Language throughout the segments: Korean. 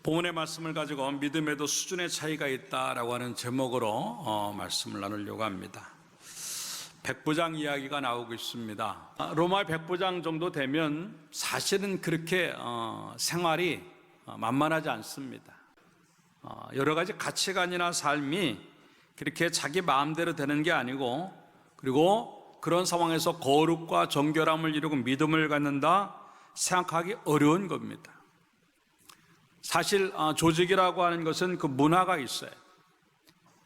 본문의 말씀을 가지고 믿음에도 수준의 차이가 있다라고 하는 제목으로 말씀을 나누려고 합니다. 백부장 이야기가 나오고 있습니다. 로마의 백부장 정도 되면 사실은 그렇게 생활이 만만하지 않습니다. 여러 가지 가치관이나 삶이 그렇게 자기 마음대로 되는 게 아니고, 그리고 그런 상황에서 거룩과 정결함을 이루고 믿음을 갖는다 생각하기 어려운 겁니다. 사실 조직이라고 하는 것은 그 문화가 있어요.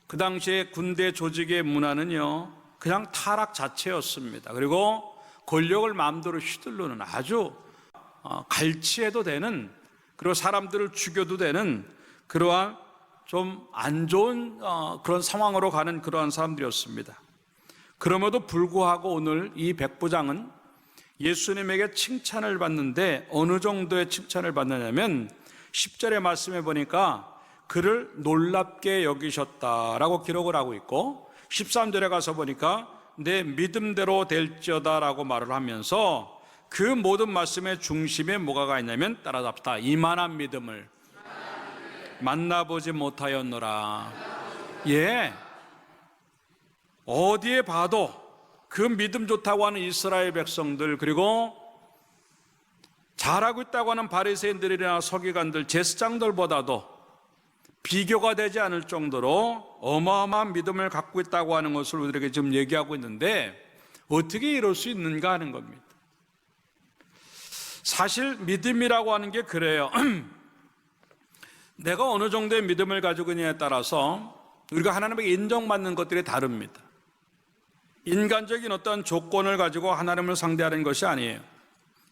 그 당시에 군대 조직의 문화는요, 그냥 타락 자체였습니다. 그리고 권력을 마음대로 휘두르는 아주 갈취해도 되는, 그리고 사람들을 죽여도 되는 그러한 좀 안 좋은 그런 상황으로 가는 그러한 사람들이었습니다. 그럼에도 불구하고 오늘 이 백부장은 예수님에게 칭찬을 받는데 어느 정도의 칭찬을 받느냐면 10절의 말씀에 보니까 그를 놀랍게 여기셨다라고 기록을 하고 있고, 13절에 가서 보니까 내 믿음대로 될지어다 라고 말을 하면서 그 모든 말씀의 중심에 뭐가 있냐면 따라잡다, 이만한 믿음을 만나보지 못하였노라. 예, 어디에 봐도 그 믿음 좋다고 하는 이스라엘 백성들, 그리고 잘하고 있다고 하는 바리새인들이나 서기관들, 제사장들보다도 비교가 되지 않을 정도로 어마어마한 믿음을 갖고 있다고 하는 것을 우리에게 지금 얘기하고 있는데, 어떻게 이럴 수 있는가 하는 겁니다. 사실 믿음이라고 하는 게 그래요. 내가 어느 정도의 믿음을 가지고 있느냐에 따라서 우리가 하나님에게 인정받는 것들이 다릅니다. 인간적인 어떤 조건을 가지고 하나님을 상대하는 것이 아니에요.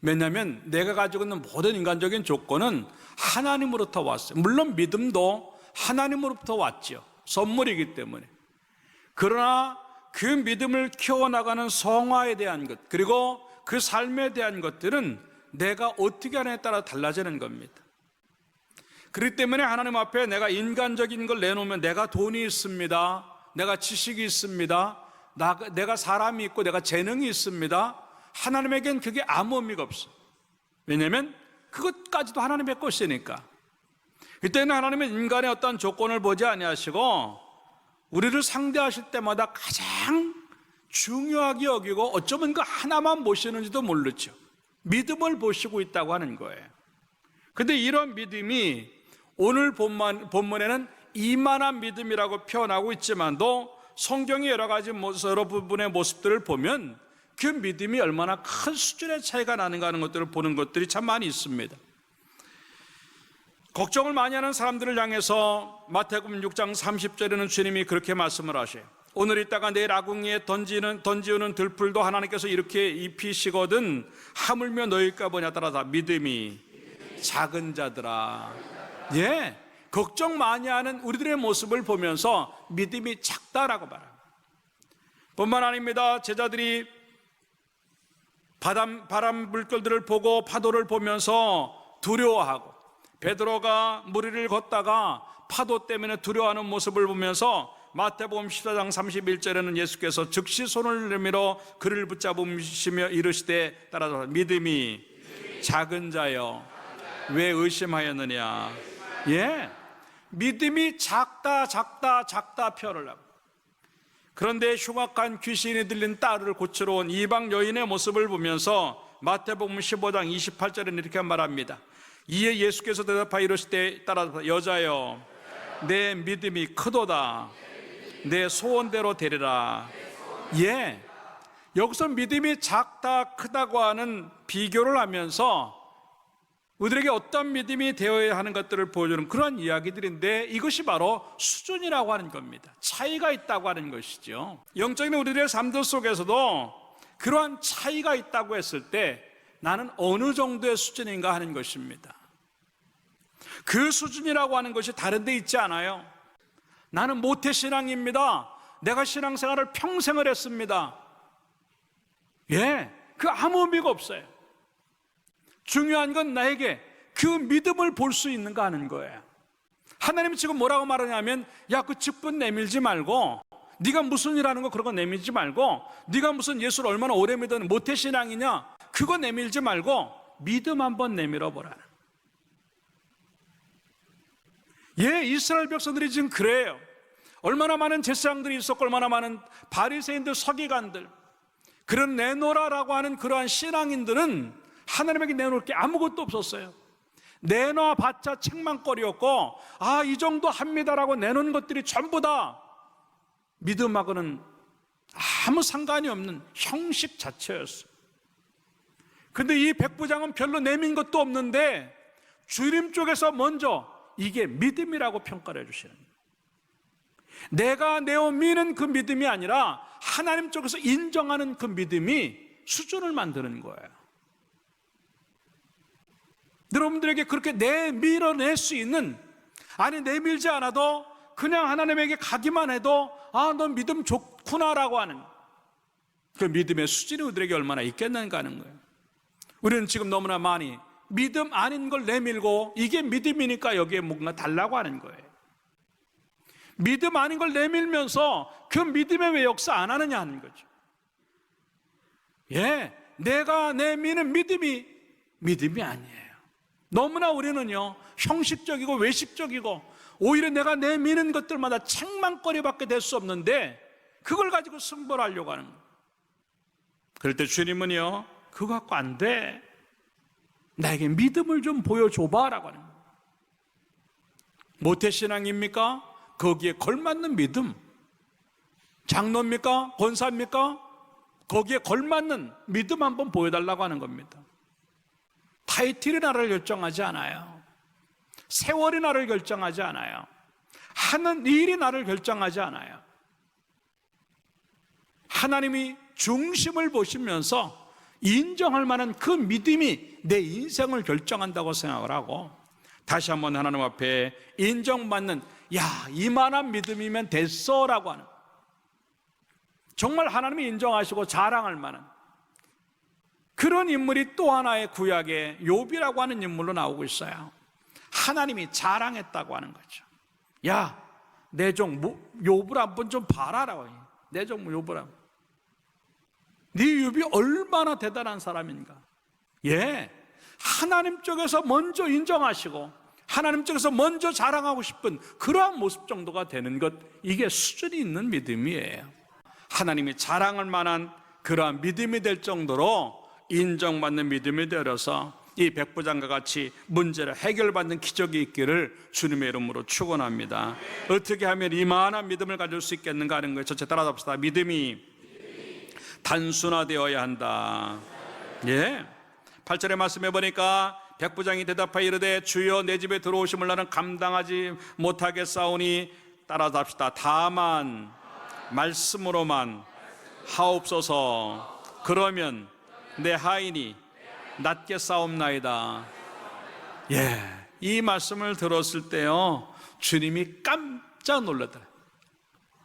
왜냐하면 내가 가지고 있는 모든 인간적인 조건은 하나님으로부터 왔어요. 물론 믿음도 하나님으로부터 왔죠. 선물이기 때문에. 그러나 그 믿음을 키워나가는 성화에 대한 것, 그리고 그 삶에 대한 것들은 내가 어떻게 하느냐에 따라 달라지는 겁니다. 그렇기 때문에 하나님 앞에 내가 인간적인 걸 내놓으면, 내가 돈이 있습니다, 내가 지식이 있습니다, 내가 사람이 있고 내가 재능이 있습니다, 하나님에겐 그게 아무 의미가 없어요. 왜냐하면 그것까지도 하나님의 것이니까. 이때는 하나님은 인간의 어떤 조건을 보지 아니하시고 우리를 상대하실 때마다 가장 중요하게 여기고 어쩌면 그 하나만 보시는지도 모르죠. 믿음을 보시고 있다고 하는 거예요. 그런데 이런 믿음이 오늘 본문에는 이만한 믿음이라고 표현하고 있지만도 성경의 여러 가지 여러 부분의 모습들을 보면 그 믿음이 얼마나 큰 수준의 차이가 나는가 하는 것들을 보는 것들이 참 많이 있습니다. 걱정을 많이 하는 사람들을 향해서 마태복음 6장 30절에는 주님이 그렇게 말씀을 하셔요. 오늘 있다가 내일 아궁이에 던지우는 들풀도 하나님께서 이렇게 입히시거든 하물며 너희가 뭐냐 따라서 믿음이 작은 자들아. 예, 걱정 많이 하는 우리들의 모습을 보면서 믿음이 작다라고 말합니다. 뿐만 아닙니다. 제자들이 바람 물결들을 보고 파도를 보면서 두려워하고, 베드로가 물 위를 걷다가 파도 때문에 두려워하는 모습을 보면서 마태복음 14장 31절에는 예수께서 즉시 손을 내밀어 그를 붙잡으시며 이르시되 따라서 믿음이 작은 자여 왜 의심하였느냐. 예, 믿음이 작다 표현을 하고, 그런데 흉악한 귀신이 들린 딸을 고치러 온 이방 여인의 모습을 보면서 마태복음 15장 28절에는 이렇게 말합니다. 이에 예수께서 대답하여 이르시되 따라서 여자여 내 믿음이 크도다, 내 소원대로 되리라. 예, 여기서 믿음이 작다 크다고 하는 비교를 하면서 우리에게 어떤 믿음이 되어야 하는 것들을 보여주는 그런 이야기들인데, 이것이 바로 수준이라고 하는 겁니다. 차이가 있다고 하는 것이죠. 영적인 우리들의 삶들 속에서도 그러한 차이가 있다고 했을 때 나는 어느 정도의 수준인가 하는 것입니다. 그 수준이라고 하는 것이 다른 데 있지 않아요. 나는 모태신앙입니다, 내가 신앙생활을 평생을 했습니다. 예, 그 아무 의미가 없어요. 중요한 건 나에게 그 믿음을 볼 수 있는가 하는 거예요. 하나님이 지금 뭐라고 말하냐면, 야, 그 직분 내밀지 말고, 네가 무슨 일 하는 거 그런 거 내밀지 말고, 네가 무슨 예수를 얼마나 오래 믿었는 모태신앙이냐 그거 내밀지 말고 믿음 한번 내밀어 보라. 예, 이스라엘 백성들이 지금 그래요. 얼마나 많은 제사장들이 있었고 얼마나 많은 바리새인들, 서기관들, 그런 내놓으라라고 하는 그러한 신앙인들은 하나님에게 내놓을 게 아무것도 없었어요. 내놔봤자 책망거리였고, 이 정도 합니다라고 내놓은 것들이 전부 다 믿음하고는 아무 상관이 없는 형식 자체였어요. 근데 이 백부장은 별로 내민 것도 없는데 주님 쪽에서 먼저 이게 믿음이라고 평가를 해주시는 거예요. 내가 내어 미는 그 믿음이 아니라 하나님 쪽에서 인정하는 그 믿음이 수준을 만드는 거예요. 여러분들에게 그렇게 내밀어낼 수 있는, 아니 내밀지 않아도 그냥 하나님에게 가기만 해도 너 믿음 좋구나라고 하는 그 믿음의 수준이 우리에게 얼마나 있겠는가 하는 거예요. 우리는 지금 너무나 많이 믿음 아닌 걸 내밀고 이게 믿음이니까 여기에 뭔가 달라고 하는 거예요. 믿음 아닌 걸 내밀면서 그 믿음에 왜 역사 안 하느냐 하는 거죠. 예, 내가 내미는 믿음이 아니에요. 너무나 우리는요 형식적이고 외식적이고 오히려 내가 내미는 것들마다 책망거리밖에 될 수 없는데 그걸 가지고 승부를 하려고 하는 거예요. 그럴 때 주님은요 그거 갖고 안 돼, 나에게 믿음을 좀 보여줘봐 라고 하는 거예요. 모태신앙입니까? 거기에 걸맞는 믿음. 장로입니까? 권사입니까? 거기에 걸맞는 믿음 한번 보여달라고 하는 겁니다. 타이틀이 나를 결정하지 않아요. 세월이 나를 결정하지 않아요. 하는 일이 나를 결정하지 않아요. 하나님이 중심을 보시면서 인정할 만한 그 믿음이 내 인생을 결정한다고 생각을 하고, 다시 한번 하나님 앞에 인정받는, 이만한 믿음이면 됐어 라고 하는, 정말 하나님이 인정하시고 자랑할 만한 그런 인물이 또 하나의 구약의 욥이라고 하는 인물로 나오고 있어요. 하나님이 자랑했다고 하는 거죠. 내 종 욥을 한번 좀 봐라라고. 내 종 욥을 한번. 네 욥이 얼마나 대단한 사람인가. 하나님 쪽에서 먼저 인정하시고 하나님 쪽에서 먼저 자랑하고 싶은 그러한 모습 정도가 되는 것, 이게 수준이 있는 믿음이에요. 하나님이 자랑할 만한 그러한 믿음이 될 정도로 인정받는 믿음이 되어서 이 백부장과 같이 문제를 해결받는 기적이 있기를 주님의 이름으로 축원합니다. 어떻게 하면 이만한 믿음을 가질 수 있겠는가 하는 거예요. 전체 따라 합시다. 믿음이 단순화되어야 한다. 8절의 말씀해 보니까 백부장이 대답하여 이르되 주여 내 집에 들어오심을 나는 감당하지 못하겠사오니, 따라서 합시다. 다만 말씀으로만 하옵소서. 그러면 내 하인이 낫게 싸움나이다. 이 말씀을 들었을 때요 주님이 깜짝 놀랐더라.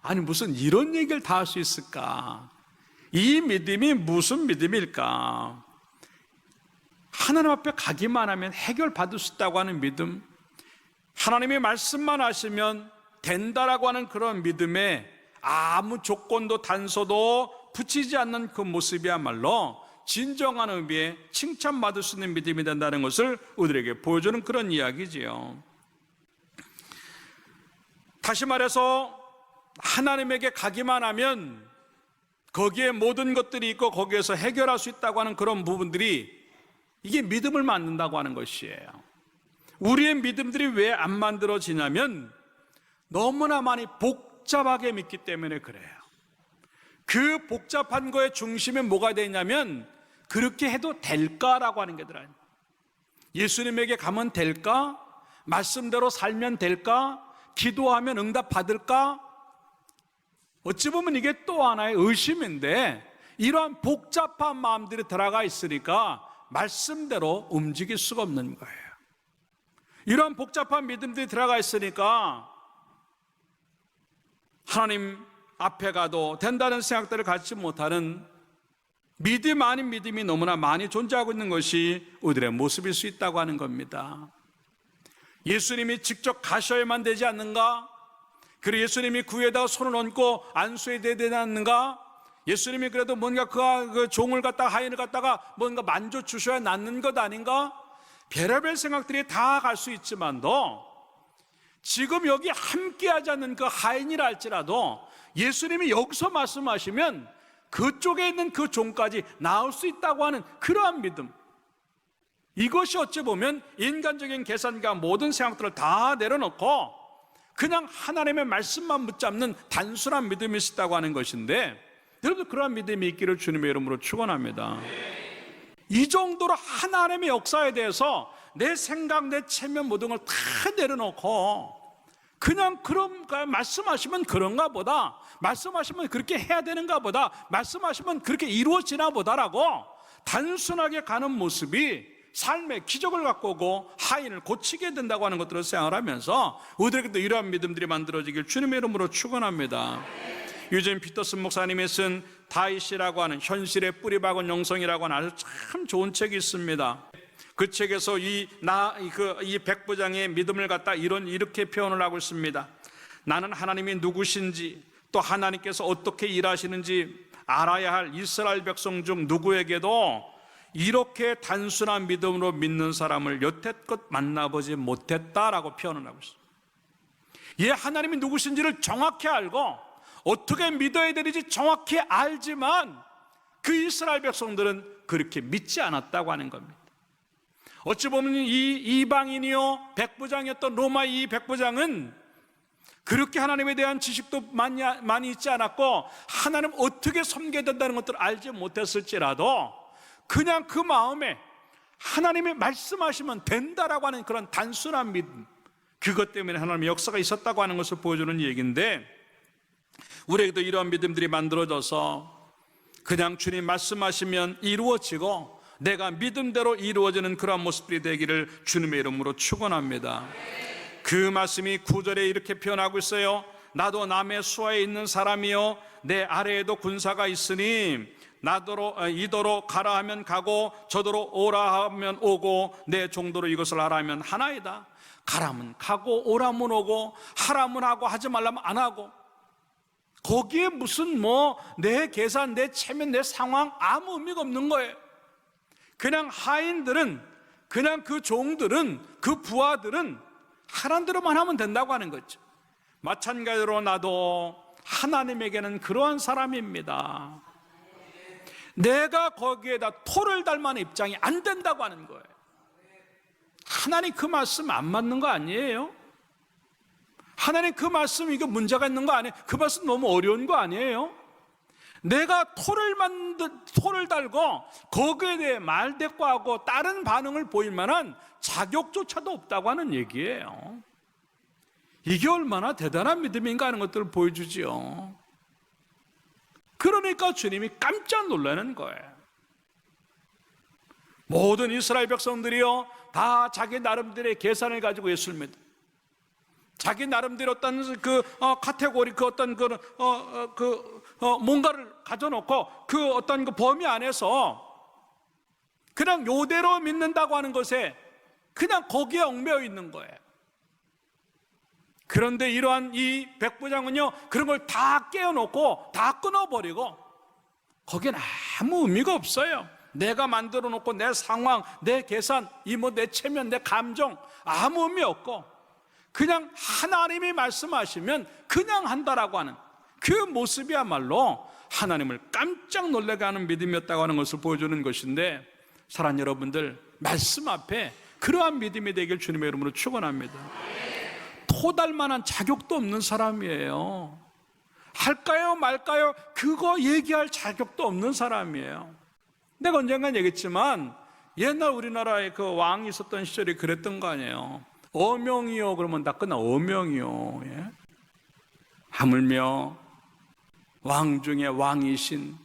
아니 무슨 이런 얘기를 다 할 수 있을까? 이 믿음이 무슨 믿음일까? 하나님 앞에 가기만 하면 해결받을 수 있다고 하는 믿음, 하나님의 말씀만 하시면 된다라고 하는 그런 믿음에 아무 조건도 단서도 붙이지 않는 그 모습이야말로 진정한 의미의 칭찬받을 수 있는 믿음이 된다는 것을 우리에게 보여주는 그런 이야기지요. 다시 말해서 하나님에게 가기만 하면 거기에 모든 것들이 있고 거기에서 해결할 수 있다고 하는 그런 부분들이, 이게 믿음을 만든다고 하는 것이에요. 우리의 믿음들이 왜 안 만들어지냐면 너무나 많이 복잡하게 믿기 때문에 그래요. 그 복잡한 거의 중심에 뭐가 되냐면 그렇게 해도 될까라고 하는 게 들어요. 예수님에게 가면 될까? 말씀대로 살면 될까? 기도하면 응답 받을까? 어찌 보면 이게 또 하나의 의심인데, 이러한 복잡한 마음들이 들어가 있으니까 말씀대로 움직일 수가 없는 거예요. 이러한 복잡한 믿음들이 들어가 있으니까 하나님 앞에 가도 된다는 생각들을 갖지 못하는 믿음 아닌 믿음이 너무나 많이 존재하고 있는 것이 우리들의 모습일 수 있다고 하는 겁니다. 예수님이 직접 가셔야만 되지 않는가? 그리고 예수님이 구에다가 손을 얹고 안수해야 되지 않는가? 예수님이 그래도 뭔가 그 종을 갖다가, 하인을 갖다가 뭔가 만져 주셔야 낫는 것 아닌가? 별의별 생각들이 다 갈 수 있지만도 지금 여기 함께하지 않는 그 하인이라 할지라도 예수님이 여기서 말씀하시면 그쪽에 있는 그 종까지 나올 수 있다고 하는 그러한 믿음, 이것이 어찌 보면 인간적인 계산과 모든 생각들을 다 내려놓고 그냥 하나님의 말씀만 붙잡는 단순한 믿음이 있다고 하는 것인데, 여러분들 그러한 믿음이 있기를 주님의 이름으로 축원합니다. 이 정도로 하나님의 역사에 대해서 내 생각, 내 체면 모든 걸 다 내려놓고 그냥 그런가, 말씀하시면 그런가 보다, 말씀하시면 그렇게 해야 되는가 보다, 말씀하시면 그렇게 이루어지나 보다라고 단순하게 가는 모습이 삶의 기적을 갖고 오고 하인을 고치게 된다고 하는 것들을 생각을 하면서 우리에게도 이러한 믿음들이 만들어지길 주님의 이름으로 축원합니다. 유진 피터슨 목사님이 쓴 다윗이라고 하는 현실의 뿌리 박은 영성이라고 하는 아주 참 좋은 책이 있습니다. 그 책에서 이 백부장의 믿음을 갖다 이렇게 표현을 하고 있습니다. 나는 하나님이 누구신지, 또 하나님께서 어떻게 일하시는지 알아야 할 이스라엘 백성 중 누구에게도 이렇게 단순한 믿음으로 믿는 사람을 여태껏 만나보지 못했다라고 표현을 하고 있습니다. 이 하나님이 누구신지를 정확히 알고 어떻게 믿어야 되는지 정확히 알지만 그 이스라엘 백성들은 그렇게 믿지 않았다고 하는 겁니다. 어찌 보면 이 이방인이요 백부장이었던 로마 이 백부장은 그렇게 하나님에 대한 지식도 많이 있지 않았고 하나님 어떻게 섬겨야 된다는 것들을 알지 못했을지라도 그냥 그 마음에 하나님이 말씀하시면 된다라고 하는 그런 단순한 믿음, 그것 때문에 하나님의 역사가 있었다고 하는 것을 보여주는 얘기인데, 우리에게도 이러한 믿음들이 만들어져서 그냥 주님 말씀하시면 이루어지고 내가 믿음대로 이루어지는 그러한 모습들이 되기를 주님의 이름으로 축원합니다. 그 말씀이 9절에 이렇게 표현하고 있어요. 나도 남의 수하에 있는 사람이요 내 아래에도 군사가 있으니 이도로 가라 하면 가고 저도로 오라 하면 오고 내 종도로 이것을 하라 하면 하나이다. 가라면 가고 오라면 오고 하라면 하고 하지 말라면 안 하고, 거기에 무슨 내 계산, 내 체면, 내 상황 아무 의미가 없는 거예요. 그냥 하인들은, 그냥 그 종들은, 그 부하들은 하라는 대로만 하면 된다고 하는 거죠. 마찬가지로 나도 하나님에게는 그러한 사람입니다. 내가 거기에다 토를 달 만한 입장이 안 된다고 하는 거예요. 하나님 그 말씀 안 맞는 거 아니에요? 하나님 그 말씀 이거 문제가 있는 거 아니에요? 그 말씀 너무 어려운 거 아니에요? 내가 토를 달고 거기에 대해 말대꾸하고 다른 반응을 보일 만한 자격조차도 없다고 하는 얘기예요. 이게 얼마나 대단한 믿음인가 하는 것들을 보여주지요. 그러니까 주님이 깜짝 놀라는 거예요. 모든 이스라엘 백성들이요 다 자기 나름대로의 계산을 가지고 예수를 믿어. 자기 나름대로 어떤 카테고리, 뭔가를 가져놓고 그 어떤 그 범위 안에서 그냥 요대로 믿는다고 하는 것에 그냥 거기에 얽매여 있는 거예요. 그런데 이러한 이 백부장은요 그런 걸 다 깨어놓고 다 끊어버리고 거기엔 아무 의미가 없어요. 내가 만들어 놓고 내 상황, 내 계산, 내 체면, 내 감정 아무 의미 없고 그냥 하나님이 말씀하시면 그냥 한다라고 하는 그 모습이야말로 하나님을 깜짝 놀라게 하는 믿음이었다고 하는 것을 보여주는 것인데, 사랑하는 여러분들, 말씀 앞에 그러한 믿음이 되길 주님의 이름으로 축원합니다. 토달 만한 자격도 없는 사람이에요. 할까요 말까요 그거 얘기할 자격도 없는 사람이에요. 내가 언젠간 얘기했지만 옛날 우리나라에 그 왕이 있었던 시절이 그랬던 거 아니에요. 어명이요 그러면 다 끝나. 어명이요. 예? 하물며 왕 중에 왕이신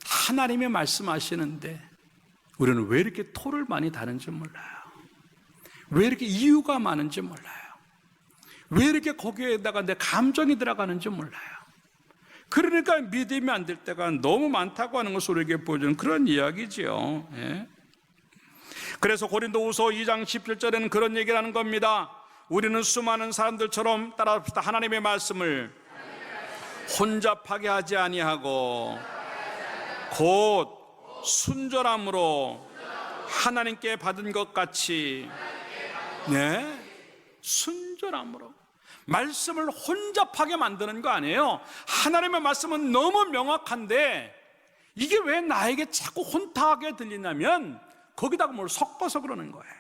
하나님이 말씀하시는데 우리는 왜 이렇게 토를 많이 다는지 몰라요. 왜 이렇게 이유가 많은지 몰라요. 왜 이렇게 거기에다가 내 감정이 들어가는지 몰라요. 그러니까 믿음이 안 될 때가 너무 많다고 하는 것을 우리에게 보여주는 그런 이야기지요. 예? 그래서 고린도후서 2장 17절에는 그런 얘기를 하는 겁니다. 우리는 수많은 사람들처럼 따라합시다. 하나님의 말씀을 혼잡하게 하지 아니하고 곧 순전함으로 하나님께 받은 것 같이, 네, 순전함으로 말씀을 혼잡하게 만드는 거 아니에요. 하나님의 말씀은 너무 명확한데 이게 왜 나에게 자꾸 혼탁하게 들리냐면 거기다가 뭘 섞어서 그러는 거예요.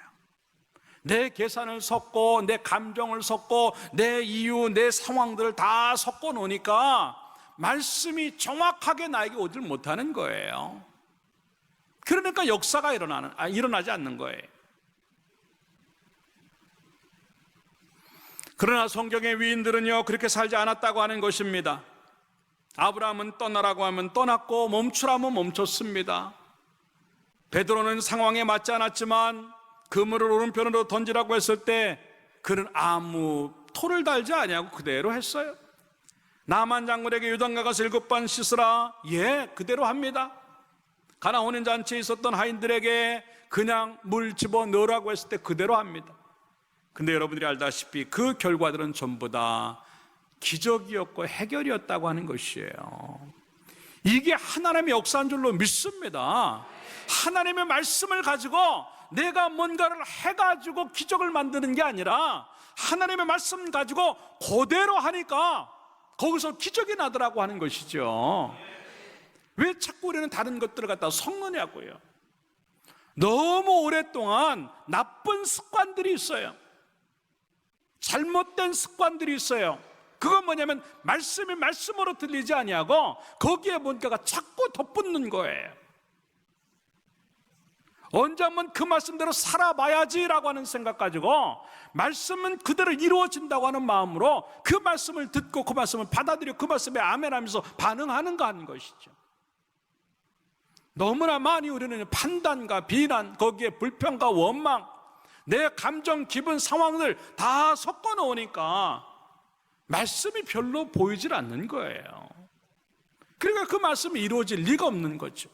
내 계산을 섞고 내 감정을 섞고 내 이유, 내 상황들을 다 섞어 놓으니까 말씀이 정확하게 나에게 오질 못하는 거예요. 그러니까 역사가 일어나지 않는 거예요. 그러나 성경의 위인들은요, 그렇게 살지 않았다고 하는 것입니다. 아브라함은 떠나라고 하면 떠났고 멈추라면 멈췄습니다. 베드로는 상황에 맞지 않았지만 그물을 오른편으로 던지라고 했을 때 그는 아무 토를 달지 아니하고 그대로 했어요. 나만 장군에게 요단강 가서 7번 씻으라, 예, 그대로 합니다. 가나 혼인 잔치에 있었던 하인들에게 그냥 물 집어넣으라고 했을 때 그대로 합니다. 근데 여러분들이 알다시피 그 결과들은 전부 다 기적이었고 해결이었다고 하는 것이에요. 이게 하나님의 역사인 줄로 믿습니다. 하나님의 말씀을 가지고 내가 뭔가를 해가지고 기적을 만드는 게 아니라 하나님의 말씀 가지고 그대로 하니까 거기서 기적이 나더라고 하는 것이죠. 왜 자꾸 우리는 다른 것들을 갖다 섞느냐고요. 너무 오랫동안 나쁜 습관들이 있어요. 잘못된 습관들이 있어요. 그건 뭐냐면 말씀이 말씀으로 들리지 아니하고 거기에 뭔가가 자꾸 덧붙는 거예요. 언제 한번 그 말씀대로 살아봐야지라고 하는 생각 가지고 말씀은 그대로 이루어진다고 하는 마음으로 그 말씀을 듣고 그 말씀을 받아들여 그 말씀에 아멘하면서 반응하는가 하는 것이죠. 너무나 많이 우리는 판단과 비난, 거기에 불평과 원망, 내 감정, 기분, 상황들 다 섞어 놓으니까 말씀이 별로 보이질 않는 거예요. 그러니까 그 말씀이 이루어질 리가 없는 거죠.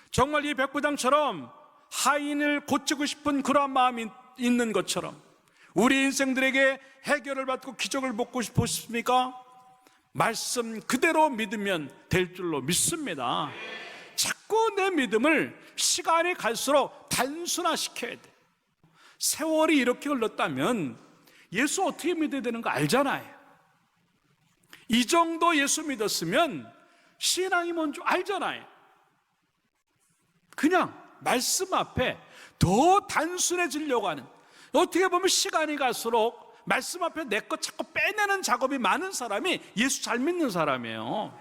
정말 이 백부장처럼 하인을 고치고 싶은 그러한 마음이 있는 것처럼 우리 인생들에게 해결을 받고 기적을 받고 싶으십니까? 말씀 그대로 믿으면 될 줄로 믿습니다. 자꾸 내 믿음을 시간이 갈수록 단순화시켜야 돼. 세월이 이렇게 흘렀다면 예수 어떻게 믿어야 되는 거 알잖아요. 이 정도 예수 믿었으면 신앙이 뭔지 알잖아요. 그냥 말씀 앞에 더 단순해지려고 하는, 어떻게 보면 시간이 갈수록 말씀 앞에 내 것 자꾸 빼내는 작업이 많은 사람이 예수 잘 믿는 사람이에요.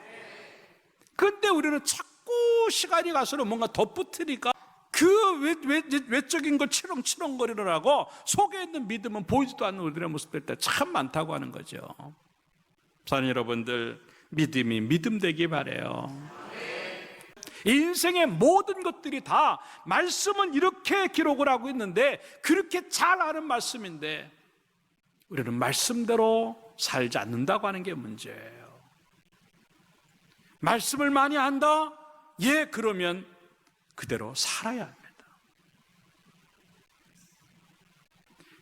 그런데 우리는 자꾸 시간이 갈수록 뭔가 덧붙으니까 그 외적인 걸 치렁치렁거리느라고 속에 있는 믿음은 보이지도 않는 우리들의 모습들 때 참 많다고 하는 거죠. 사랑하는 여러분들, 믿음이 믿음 되기 바라요. 인생의 모든 것들이 다 말씀은 이렇게 기록을 하고 있는데 그렇게 잘 아는 말씀인데 우리는 말씀대로 살지 않는다고 하는 게 문제예요. 말씀을 많이 안다? 예, 그러면 그대로 살아야 합니다.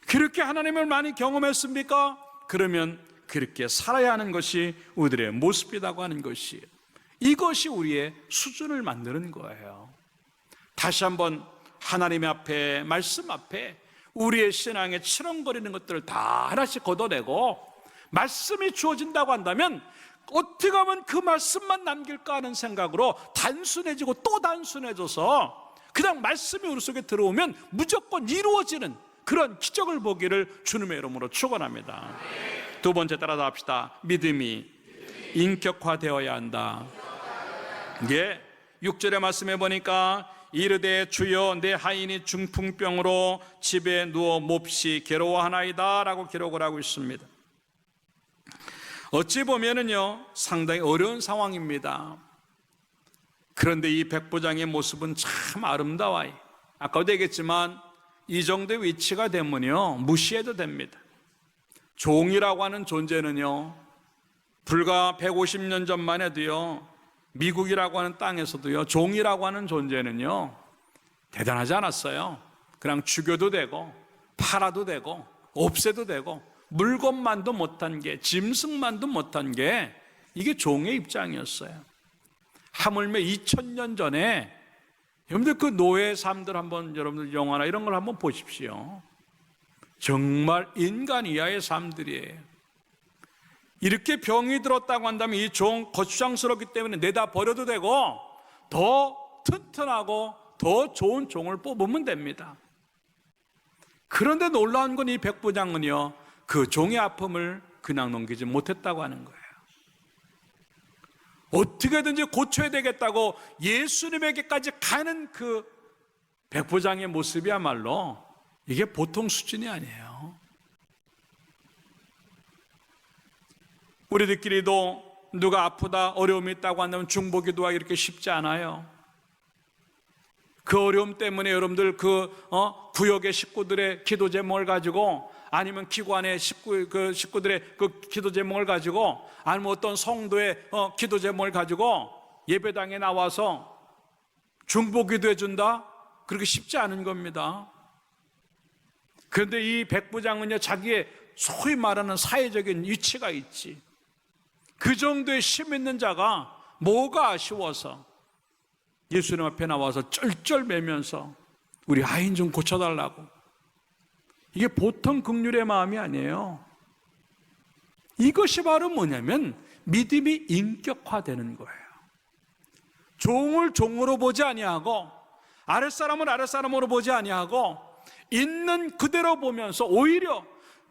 그렇게 하나님을 많이 경험했습니까? 그러면 그렇게 살아야 하는 것이 우리들의 모습이라고 하는 것이에요. 이것이 우리의 수준을 만드는 거예요. 다시 한번 하나님의 앞에, 말씀 앞에 우리의 신앙에 치렁거리는 것들을 다 하나씩 걷어내고 말씀이 주어진다고 한다면 어떻게 하면 그 말씀만 남길까 하는 생각으로 단순해지고 또 단순해져서 그냥 말씀이 우리 속에 들어오면 무조건 이루어지는 그런 기적을 보기를 주님의 이름으로 축원합니다. 두 번째 따라서 합시다. 믿음이 인격화되어야 한다. 예, 6절의 말씀에 보니까 이르되 주여 내 하인이 중풍병으로 집에 누워 몹시 괴로워하나이다 라고 기록을 하고 있습니다. 어찌 보면은요 상당히 어려운 상황입니다. 그런데 이 백부장의 모습은 참 아름다워요. 아까도 얘기했지만 이 정도의 위치가 되면요 무시해도 됩니다. 종이라고 하는 존재는요 불과 150년 전만 해도요 미국이라고 하는 땅에서도요 종이라고 하는 존재는요 대단하지 않았어요. 그냥 죽여도 되고 팔아도 되고 없애도 되고 물건만도 못한 게, 짐승만도 못한 게 이게 종의 입장이었어요. 하물며 2000년 전에 여러분들 그 노예 삶들 한번 여러분들 영화나 이런 걸 한번 보십시오. 정말 인간 이하의 삶들이에요. 이렇게 병이 들었다고 한다면 이 종 거추장스럽기 때문에 내다 버려도 되고 더 튼튼하고 더 좋은 종을 뽑으면 됩니다. 그런데 놀라운 건 이 백부장은요, 그 종의 아픔을 그냥 넘기지 못했다고 하는 거예요. 어떻게든지 고쳐야 되겠다고 예수님에게까지 가는 그 백부장의 모습이야말로 이게 보통 수준이 아니에요. 우리들끼리도 누가 아프다, 어려움이 있다고 한다면 중보기도하기 이렇게 쉽지 않아요. 그 어려움 때문에 여러분들 구역의 식구들의 기도 제목을 가지고, 아니면 기관의 식구들의 그 기도 제목을 가지고, 아니면 어떤 성도의 기도 제목을 가지고 예배당에 나와서 중보기도해 준다? 그렇게 쉽지 않은 겁니다. 그런데 이 백부장은요, 자기의 소위 말하는 사회적인 위치가 있지. 그 정도의 힘 있는 자가 뭐가 아쉬워서 예수님 앞에 나와서 쩔쩔매면서 우리 아인 좀 고쳐달라고. 이게 보통 긍휼의 마음이 아니에요. 이것이 바로 뭐냐면 믿음이 인격화되는 거예요. 종을 종으로 보지 아니하고 아랫사람을 아랫사람으로 보지 아니하고 있는 그대로 보면서 오히려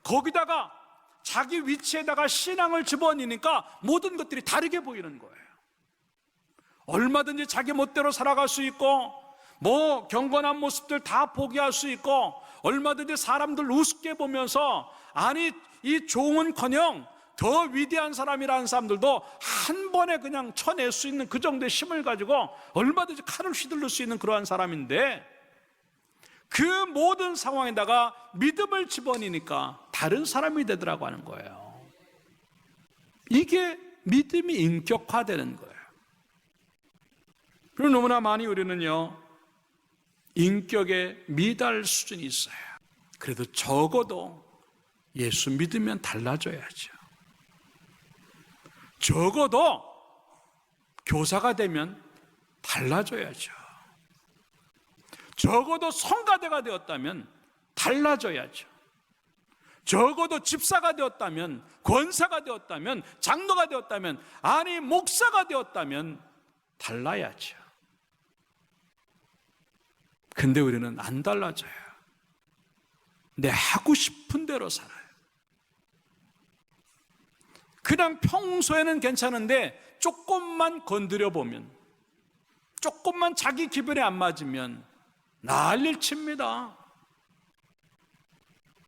거기다가 자기 위치에다가 신앙을 집어넣으니까 모든 것들이 다르게 보이는 거예요. 얼마든지 자기 멋대로 살아갈 수 있고, 뭐 경건한 모습들 다 포기할 수 있고, 얼마든지 사람들 우습게 보면서, 아니 이 종은커녕 더 위대한 사람이라는 사람들도 한 번에 그냥 쳐낼 수 있는 그 정도의 힘을 가지고 얼마든지 칼을 휘둘릴 수 있는 그러한 사람인데, 그 모든 상황에다가 믿음을 집어넣으니까 다른 사람이 되더라고 하는 거예요. 이게 믿음이 인격화되는 거예요. 그리고 너무나 많이 우리는요, 인격에 미달 수준이 있어요. 그래도 적어도 예수 믿으면 달라져야죠. 적어도 교사가 되면 달라져야죠. 적어도 성가대가 되었다면 달라져야죠. 적어도 집사가 되었다면, 권사가 되었다면, 장로가 되었다면, 아니 목사가 되었다면 달라야죠. 근데 우리는 안 달라져요. 내 하고 싶은 대로 살아요. 그냥 평소에는 괜찮은데 조금만 건드려 보면, 조금만 자기 기분에 안 맞으면 난리를 칩니다.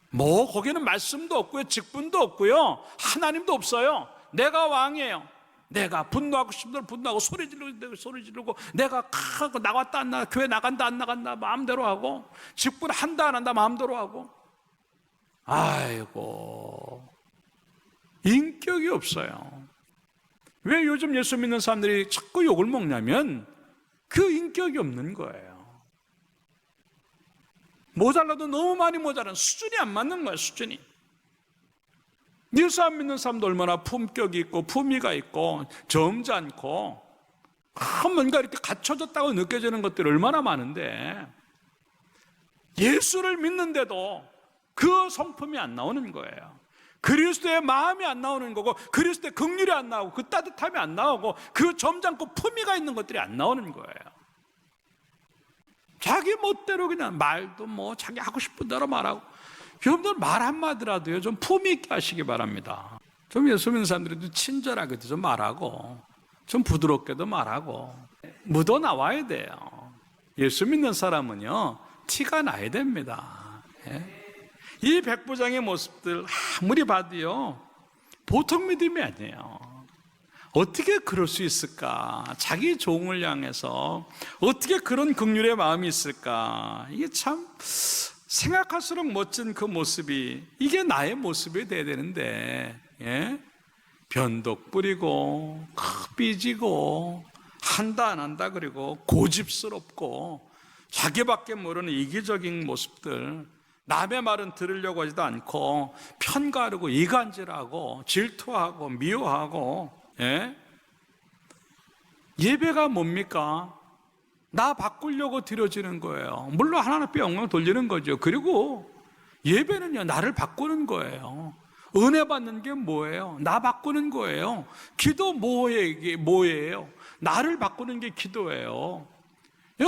뭐 거기는 말씀도 없고요, 직분도 없고요, 하나님도 없어요. 내가 왕이에요. 내가 분노하고 싶은 대로 분노하고 소리 지르고 내가 나왔다 안 나가, 교회 나간다 안 나간다 마음대로 하고, 직분 한다 안 한다 마음대로 하고. 아이고, 인격이 없어요. 왜 요즘 예수 믿는 사람들이 자꾸 욕을 먹냐면 그 인격이 없는 거예요. 모자라도 너무 많이 모자란, 수준이 안 맞는 거야, 수준이. 예수 안 믿는 사람도 얼마나 품격이 있고 품위가 있고 점잖고 뭔가 이렇게 갖춰졌다고 느껴지는 것들이 얼마나 많은데, 예수를 믿는데도 그 성품이 안 나오는 거예요. 그리스도의 마음이 안 나오는 거고, 그리스도의 긍휼이 안 나오고, 그 따뜻함이 안 나오고, 그 점잖고 품위가 있는 것들이 안 나오는 거예요. 자기 멋대로 그냥 말도 뭐 자기 하고 싶은 대로 말하고. 여러분들 말 한마디라도요 좀 품위 있게 하시기 바랍니다. 좀 예수 믿는 사람들이 친절하게도 좀 말하고, 좀 부드럽게도 말하고 묻어나와야 돼요. 예수 믿는 사람은요 티가 나야 됩니다. 이 백부장의 모습들 아무리 봐도요 보통 믿음이 아니에요. 어떻게 그럴 수 있을까? 자기 종을 향해서 어떻게 그런 긍휼의 마음이 있을까? 이게 참 생각할수록 멋진 그 모습이, 이게 나의 모습이 돼야 되는데, 변덕 부리고 삐지고 한다 안 한다 그리고 고집스럽고 자기밖에 모르는 이기적인 모습들, 남의 말은 들으려고 하지도 않고 편가르고 이간질하고 질투하고 미워하고. 예배가 뭡니까? 나 바꾸려고 드려지는 거예요. 물론 하나님 앞에 영광 돌리는 거죠. 그리고 예배는요, 나를 바꾸는 거예요. 은혜 받는 게 뭐예요? 나 바꾸는 거예요. 기도 뭐예요? 나를 바꾸는 게 기도예요.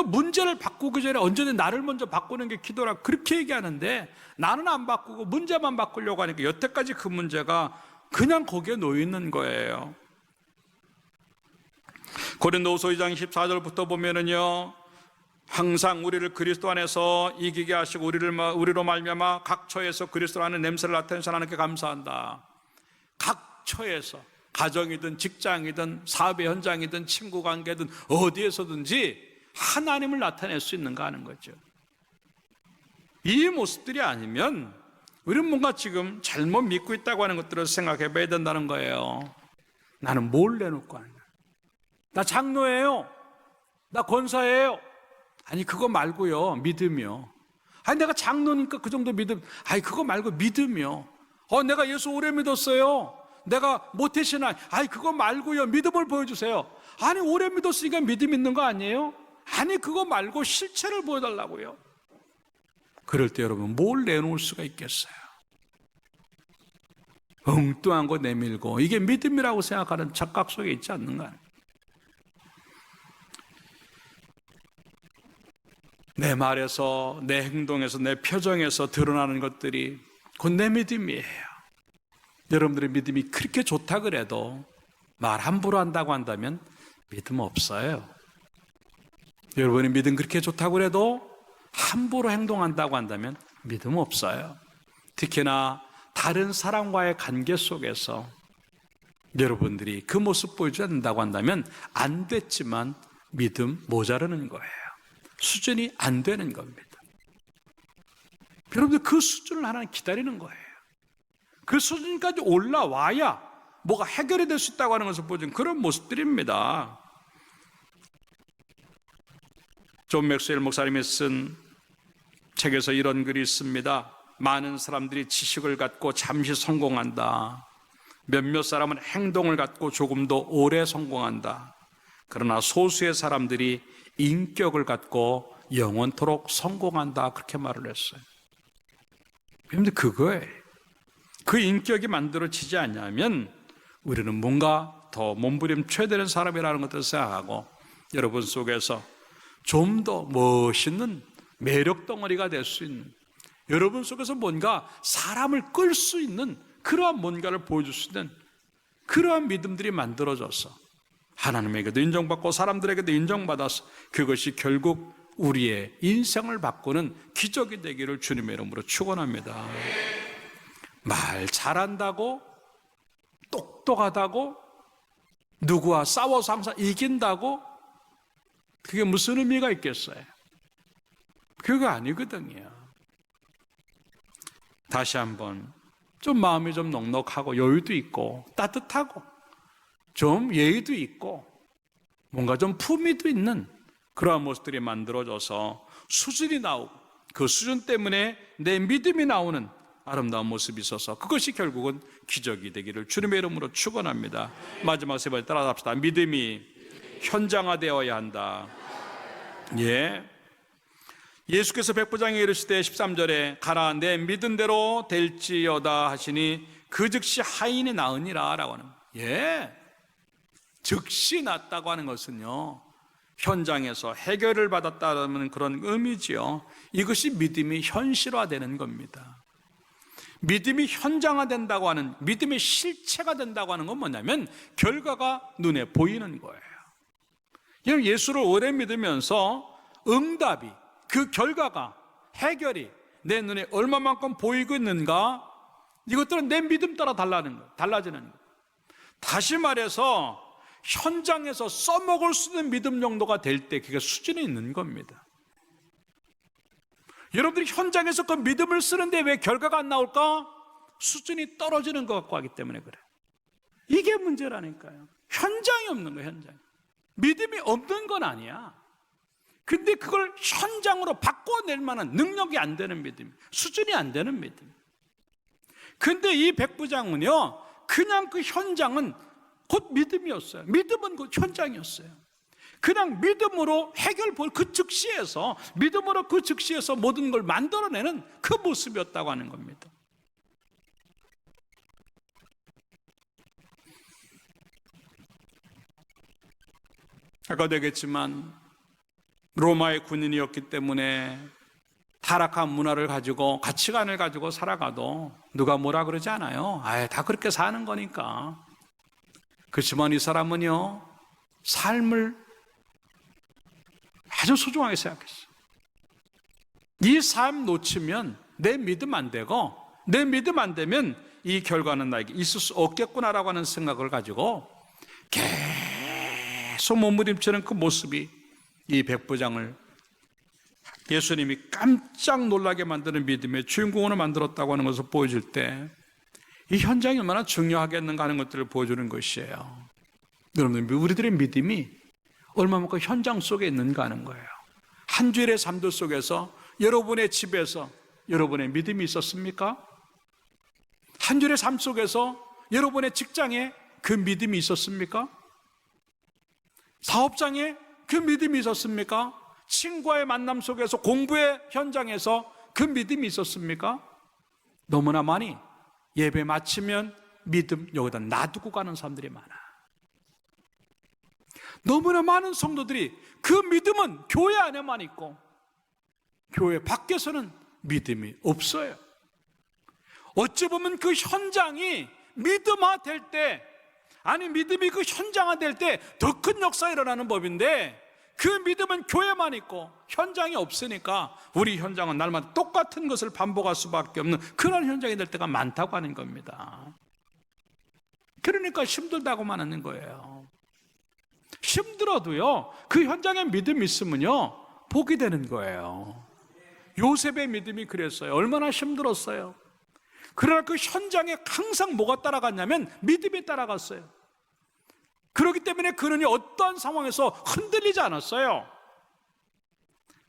문제를 바꾸기 전에 언제든 나를 먼저 바꾸는 게 기도라 그렇게 얘기하는데, 나는 안 바꾸고 문제만 바꾸려고 하니까 여태까지 그 문제가 그냥 거기에 놓여 있는 거예요. 고린도후서 2장 14절부터 보면은요, 항상 우리를 그리스도 안에서 이기게 하시고 우리로 말미암아 각 처에서 그리스도 안에 냄새를 나타내서 하나님께 감사한다. 각 처에서, 가정이든 직장이든 사업의 현장이든 친구 관계든 어디에서든지 하나님을 나타낼 수 있는가 하는 거죠. 이 모습들이 아니면 우리는 뭔가 지금 잘못 믿고 있다고 하는 것들을 생각해 봐야 된다는 거예요. 나는 뭘 내놓고 하는 거야? 나 장로예요. 나 권사예요. 아니, 그거 말고요, 믿음이요. 아니, 내가 장로니까 그 정도 믿음. 아니, 그거 말고 믿음이요. 내가 예수 오래 믿었어요. 내가 모태신앙. 아니, 그거 말고요, 믿음을 보여주세요. 아니, 오래 믿었으니까 믿음 있는 거 아니에요? 아니, 그거 말고 실체를 보여달라고요. 그럴 때 여러분, 뭘 내놓을 수가 있겠어요? 엉뚱한 거 내밀고, 이게 믿음이라고 생각하는 착각 속에 있지 않는가? 내 말에서, 내 행동에서, 내 표정에서 드러나는 것들이 곧 내 믿음이에요. 여러분들의 믿음이 그렇게 좋다 그래도 말 함부로 한다고 한다면 믿음 없어요. 여러분의 믿음 그렇게 좋다고 그래도 함부로 행동한다고 한다면 믿음 없어요. 특히나 다른 사람과의 관계 속에서 여러분들이 그 모습 보여줘야 된다고 한다면 안 됐지만 믿음 모자라는 거예요. 수준이 안 되는 겁니다. 여러분들 그 수준을 하나님 기다리는 거예요. 그 수준까지 올라와야 뭐가 해결이 될 수 있다고 하는 것을 보여준 그런 모습들입니다. 존 맥스웰 목사님이 쓴 책에서 이런 글이 있습니다. 많은 사람들이 지식을 갖고 잠시 성공한다. 몇몇 사람은 행동을 갖고 조금 더 오래 성공한다. 그러나 소수의 사람들이 인격을 갖고 영원토록 성공한다. 그렇게 말을 했어요. 그런데 그거예요. 그 인격이 만들어지지 않냐면 우리는 뭔가 더 몸부림쳐야 되는 사람이라는 것을 생각하고 여러분 속에서 좀 더 멋있는 매력 덩어리가 될 수 있는, 여러분 속에서 뭔가 사람을 끌 수 있는 그러한 뭔가를 보여줄 수 있는 그러한 믿음들이 만들어져서 하나님에게도 인정받고 사람들에게도 인정받아서 그것이 결국 우리의 인생을 바꾸는 기적이 되기를 주님의 이름으로 축원합니다. 말 잘한다고, 똑똑하다고, 누구와 싸워서 항상 이긴다고, 그게 무슨 의미가 있겠어요? 그거 아니거든요. 다시 한번 좀 마음이 좀 넉넉하고 여유도 있고 따뜻하고 좀 예의도 있고 뭔가 좀 품위도 있는 그러한 모습들이 만들어져서 수준이 나오고 그 수준 때문에 내 믿음이 나오는 아름다운 모습이 있어서 그것이 결국은 기적이 되기를 주님의 이름으로 축원합니다. 마지막 세 번째 따라합시다. 믿음이 현장화되어야 한다. 예. 예수께서 백부장에 이르시되 13절에 가라 내 믿은 대로 될지어다 하시니 그 즉시 하인이 나으니라 라고 하는, 예, 즉시 낫다고 하는 것은요 현장에서 해결을 받았다는 그런 의미지요. 이것이 믿음이 현실화되는 겁니다. 믿음이 현장화된다고 하는, 믿음의 실체가 된다고 하는 건 뭐냐면 결과가 눈에 보이는 거예요. 예수를 오래 믿으면서 응답이, 그 결과가, 해결이 내 눈에 얼마만큼 보이고 있는가, 이것들은 내 믿음 따라 달라지는 거예요. 다시 말해서 현장에서 써먹을 수 있는 믿음 정도가 될 때 그게 수준이 있는 겁니다. 여러분들이 현장에서 그 믿음을 쓰는데 왜 결과가 안 나올까? 수준이 떨어지는 것 같고 하기 때문에 그래요. 이게 문제라니까요. 현장이 없는 거예요. 현장. 믿음이 없는 건 아니야. 근데 그걸 현장으로 바꿔낼 만한 능력이 안 되는 믿음, 수준이 안 되는 믿음. 근데 이 백부장은요 그냥 그 현장은 곧 믿음이었어요. 믿음은 곧 현장이었어요. 그냥 믿음으로 그 즉시에서, 믿음으로 그 즉시에서 모든 걸 만들어내는 그 모습이었다고 하는 겁니다. 아까 되겠지만 로마의 군인이었기 때문에 타락한 문화를 가지고, 가치관을 가지고 살아가도 누가 뭐라 그러지 않아요. 다 그렇게 사는 거니까. 그렇지만 이 사람은요, 삶을 아주 소중하게 생각했어요. 이 삶 놓치면 내 믿음 안 되고, 내 믿음 안 되면 이 결과는 나에게 있을 수 없겠구나라고 하는 생각을 가지고 계속 몸부림치는 그 모습이 이 백부장을 예수님이 깜짝 놀라게 만드는 믿음의 주인공으로 만들었다고 하는 것을 보여줄 때 이 현장이 얼마나 중요하겠는가 하는 것들을 보여주는 것이에요. 여러분들, 우리들의 믿음이 얼마만큼 현장 속에 있는가 하는 거예요. 한 주일의 삶들 속에서 여러분의 집에서 여러분의 믿음이 있었습니까? 한 주일의 삶 속에서 여러분의 직장에 그 믿음이 있었습니까? 사업장에 그 믿음이 있었습니까? 친구와의 만남 속에서, 공부의 현장에서 그 믿음이 있었습니까? 너무나 많이 예배 마치면 믿음 여기다 놔두고 가는 사람들이 많아. 너무나 많은 성도들이 그 믿음은 교회 안에만 있고 교회 밖에서는 믿음이 없어요. 어찌 보면 그 현장이 믿음화될 때, 아니 믿음이 그 현장화될 때 더 큰 역사가 일어나는 법인데, 그 믿음은 교회만 있고 현장이 없으니까 우리 현장은 날마다 똑같은 것을 반복할 수밖에 없는 그런 현장이 될 때가 많다고 하는 겁니다. 그러니까 힘들다고만 하는 거예요. 힘들어도요, 그 현장에 믿음이 있으면요 복이 되는 거예요. 요셉의 믿음이 그랬어요. 얼마나 힘들었어요. 그러나 그 현장에 항상 뭐가 따라갔냐면 믿음이 따라갔어요. 그렇기 때문에 그는 어떠한 상황에서 흔들리지 않았어요.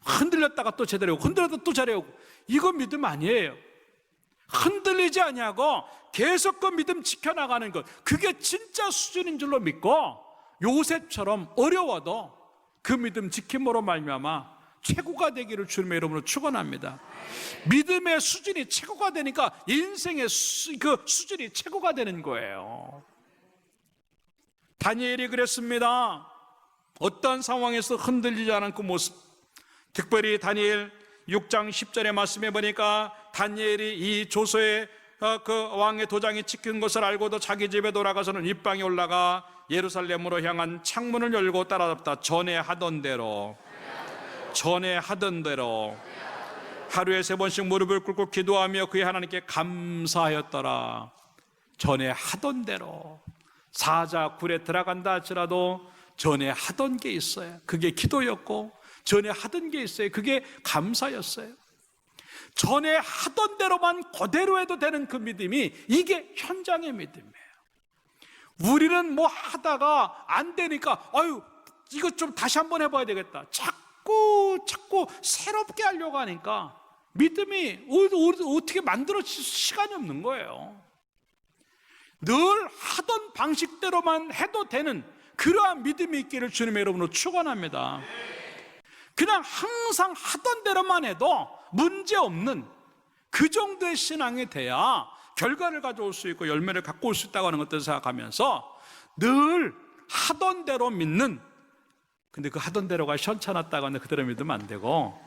흔들렸다가 또 제대로 오고, 흔들렸다가 또 제대로 오고. 이거 믿음 아니에요. 흔들리지 아니하고 계속 그 믿음 지켜나가는 것, 그게 진짜 수준인 줄로 믿고, 요셉처럼 어려워도 그 믿음 지킴으로 말미암아 최고가 되기를 주님의 이름으로 축원합니다. 믿음의 수준이 최고가 되니까 인생의 그 수준이 최고가 되는 거예요. 다니엘이 그랬습니다. 어떤 상황에서 흔들리지 않은 그 모습, 특별히 다니엘 6장 10절의 말씀에 보니까 다니엘이 이 조서에 그 왕의 도장이 찍힌 것을 알고도 자기 집에 돌아가서는 윗방에 올라가 예루살렘으로 향한 창문을 열고 따라잡다. 전에 하던 대로 하루에 3번씩 무릎을 꿇고 기도하며 그의 하나님께 감사하였더라. 전에 하던 대로. 사자 굴에 들어간다 할지라도 전에 하던 게 있어요. 그게 기도였고, 전에 하던 게 있어요. 그게 감사였어요. 전에 하던 대로만 그대로 해도 되는 그 믿음이, 이게 현장의 믿음이에요. 우리는 뭐 하다가 안 되니까 이거 좀 다시 한번 해봐야 되겠다, 자꾸 새롭게 하려고 하니까 믿음이 어떻게 만들어질 시간이 없는 거예요. 늘 하던 방식대로만 해도 되는 그러한 믿음이 있기를 주님의 이름으로 축원합니다. 그냥 항상 하던 대로만 해도 문제없는 그 정도의 신앙이 돼야 결과를 가져올 수 있고 열매를 갖고 올 수 있다고 하는 것들을 생각하면서 늘 하던 대로 믿는, 근데 그 하던 대로가 현찮았다고 하는데 그대로 믿으면 안 되고,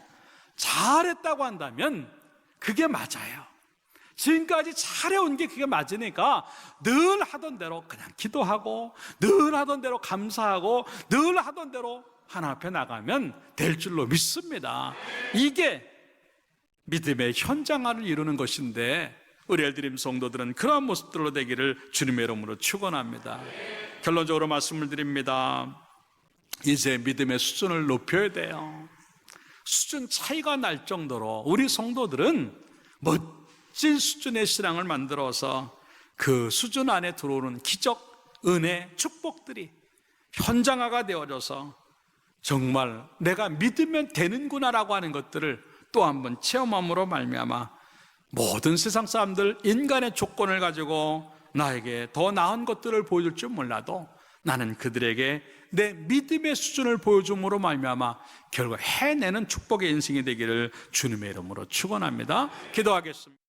잘했다고 한다면 그게 맞아요. 지금까지 잘해온 게 그게 맞으니까 늘 하던 대로 그냥 기도하고, 늘 하던 대로 감사하고, 늘 하던 대로 하나님 앞에 나가면 될 줄로 믿습니다. 이게 믿음의 현장화를 이루는 것인데, 우리 엘드림 성도들은 그러한 모습들로 되기를 주님의 이름으로 축원합니다. 결론적으로 말씀을 드립니다. 이제 믿음의 수준을 높여야 돼요. 수준 차이가 날 정도로 우리 성도들은 멋진 수준의 신앙을 만들어서 그 수준 안에 들어오는 기적, 은혜, 축복들이 현장화가 되어져서 정말 내가 믿으면 되는구나라고 하는 것들을 또 한번 체험함으로 말미암아 모든 세상 사람들, 인간의 조건을 가지고 나에게 더 나은 것들을 보여줄 줄 몰라도 나는 그들에게 내 믿음의 수준을 보여줌으로 말미암아 결국 해내는 축복의 인생이 되기를 주님의 이름으로 축원합니다. 기도하겠습니다.